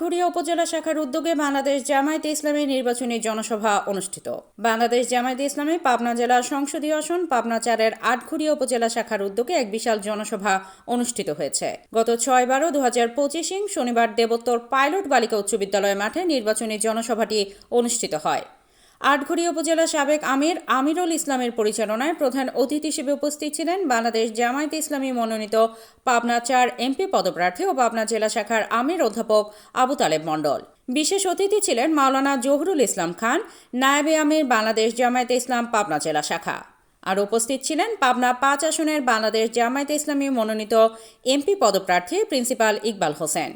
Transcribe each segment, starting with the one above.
আটঘরিয়া উপজেলা শাখার উদ্যোগে বাংলাদেশ জামায়াতে ইসলামী নির্বাচনী জনসভা অনুষ্ঠিত। বাংলাদেশ জামায়াতে ইসলামী পাবনা জেলা সংসদীয় আসন পাবনা 4-এর আটঘরিয়া উপজেলা শাখার উদ্যোগে এক বিশাল জনসভা অনুষ্ঠিত হয়েছে। গত 6/12/2025 শনিবার দেবোত্তর পাইলট বালিকা উচ্চ বিদ্যালয় মাঠে নির্বাচনী জনসভাটি অনুষ্ঠিত হয়। আটঘরিয়া উপজেলা সাবেক আমির আমিরুল ইসলামের পরিচালনায় প্রধান অতিথি হিসেবে উপস্থিত ছিলেন বাংলাদেশ জামায়াতে ইসলামী মনোনীত পাবনা 4 এমপি পদপ্রার্থী ও পাবনা জেলা শাখার আমির অধ্যাপক আবু তালেব মণ্ডল। বিশেষ অতিথি ছিলেন মাওলানা জহুরুল ইসলাম খান, নায়েবে আমির বাংলাদেশ জামায়াতে ইসলাম পাবনা জেলা শাখা। আর উপস্থিত ছিলেন পাবনা 5 আসনের বাংলাদেশ জামায়াতে ইসলামী মনোনীত এমপি পদপ্রার্থী প্রিন্সিপাল ইকবাল হোসেন।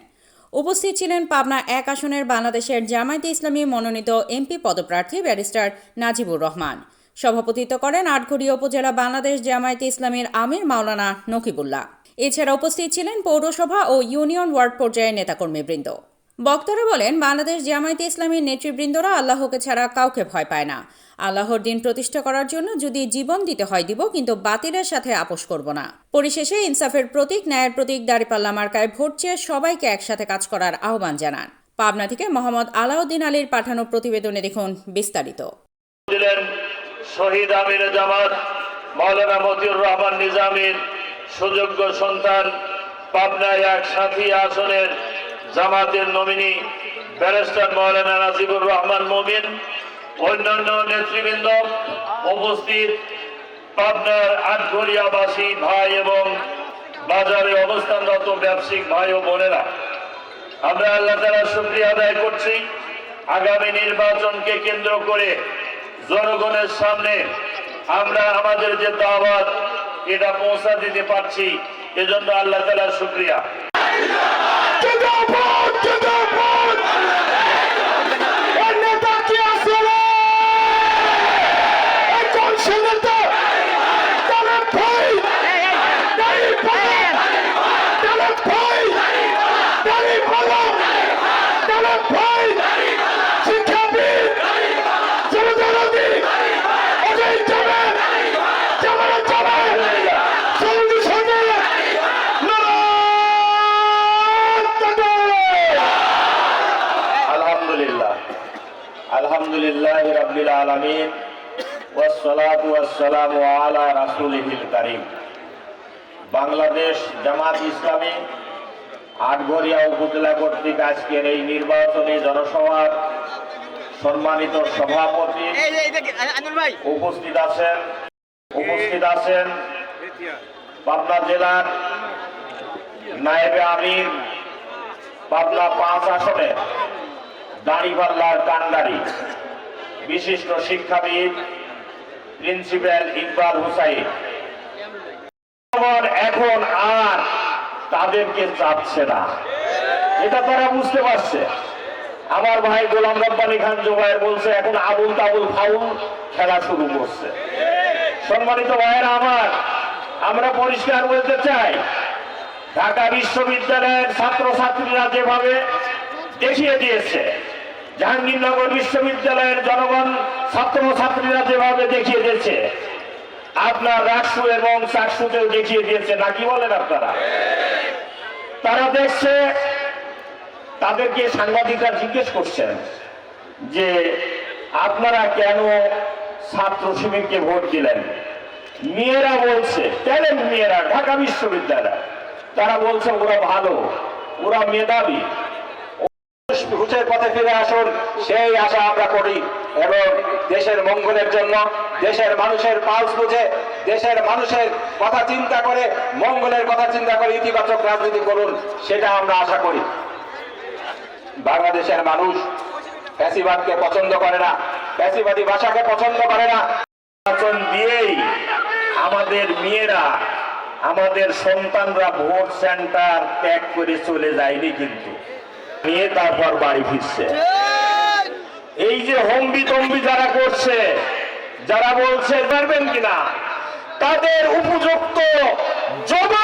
উপস্থিত ছিলেন পাবনা 1 আসনের বাংলাদেশের জামায়াতে ইসলামী মনোনীত এমপি পদপ্রার্থী ব্যারিস্টার নাজিবুর রহমান। সভাপতিত্ব করেন আটঘরিয়া উপজেলা বাংলাদেশ জামায়াতে ইসলামীর আমির মাওলানা নকিবুল্লাহ। এছাড়া উপস্থিত ছিলেন পৌরসভা ও ইউনিয়ন ওয়ার্ড পর্যায়ের নেতাকর্মীবৃন্দ। বক্তারা বলেন, বাংলাদেশ জামায়াতে ইসলামীর নেতৃবৃন্দরা আল্লাহকে ছাড়া কাউকে ভয় পায় না। আল্লাহর দিন প্রতিষ্ঠা করার জন্য যদি জীবন দিতে হয় দিব, কিন্তু বাতিলের সাথে আপোষ করব না। পরিশেষে ইনসাফের প্রতীক, ন্যায়ের প্রতীক দাঁড়িপাল্লা মার্কায় ভোট চেয়ে সবাইকে একসাথে কাজ করার আহ্বান জানান। পাবনা থেকে মোহাম্মদ আলাউদ্দিন আলীর পাঠানো প্রতিবেদনে দেখুন বিস্তারিত। শহীদ আমির জামাত মাওলানা মতিউর রহমান নিজামীর সুযোগ্য সন্তান পাবনা 1 সাথী আসনের জামাতের নমিনি ব্যারিস্টার মাওলানা নাজিবুর রহমান মুমিন, অন্যান্য নেতৃবৃন্দ উপস্থিত, পাবনার আটঘরিয়াবাসী ভাই এবং বাজারে অবস্থানরত ব্যবসায়িক ভাই ও বোনেরা, আমরা আল্লাহ তাআলার শুকরিয়া আদায় করছি। আগামী নির্বাচনকে কেন্দ্র করে জনগণের সামনে আমরা আমাদের যে দাওয়াত এটা পৌঁছা দিতে পারছি, এজন্য আল্লাহ তাআলার শুকরিয়া। আলহামদুলিল্লাহ রাব্বিল আলামিন ওয়াসসালাতু ওয়াসসালামু আলা রাসূলিল কারীম। বাংলাদেশ জামাত ইসলামী আটঘরিয়া উপজেলা কর্তৃক আজকের এই নির্বাচনী জনসভার সম্মানিত সভাপতি উপস্থিত আছেন পাবনা জেলার নায়েবে আমির পাবনা 5 আসনের দাঁড়িপাল্লার কান্ডারি বিশিষ্ট শিক্ষাবিদ প্রিন্সিপাল ইকবাল হোসেন। এখন আর তাদেরকে চাচ্ছে না, এটা তারা বুঝতে পারছে। আমার ভাই গোলাম রব্বানী খান জোবায়ের বলছে এখন আবুল তাবুল ফাউল খেলা শুরু করছে। সম্মানিত ভাইয়েরা আমার, আমরা পরিষ্কার বলতে চাই, ঢাকা বিশ্ববিদ্যালয়ের ছাত্রছাত্রীরা যেভাবে দেখিয়ে দিয়েছে, জাহাঙ্গীরনগর বিশ্ববিদ্যালয়ের জনগণ ছাত্রছাত্রীরা যেভাবে দেখিয়ে দিয়েছে, আপনার রাকসু এবং চাকসুতেও দেখিয়ে দিয়েছে, নাকি বলেন আপনারা? তারা দেখছে, তাদেরকে সাংবাদিকরা জিজ্ঞেস করছেন যে আপনারা কেন ছাত্র শিবিরকে ভোট দিলেন? মেয়েরা বলছে, ট্যালেন্ট মেয়েরা, ঢাকা বিশ্ববিদ্যালয়, তারা বলছে ওরা ভালো, ওরা মেধাবী, রুচের পথে ফিরে আসুন, সেই আশা আমরা করি। এবং দেশের মঙ্গলের জন্য, দেশের মানুষের পালস বুঝে, দেশের মানুষের কথা চিন্তা করে, মঙ্গলের কথা চিন্তা করে ইতিবাচক রাজনীতি করুন, সেটা আমরা আশা করি। বাংলাদেশের মানুষ ফ্যাসিবাদকে পছন্দ করে না, ফ্যাসিবাদী ভাষাকে পছন্দ করে না। নির্বাচন দিয়েই আমাদের মেয়েরা, আমাদের সন্তানরা ভোট সেন্টার ত্যাগ করে চলে যায়নি, কিন্তু নিয়ে তারপর বাড়ি ফিরছে। এই যে হম্বি তম্বি যারা করছে, যারা বলছে পারবেন কিনা, তাদের উপযুক্ত জবাব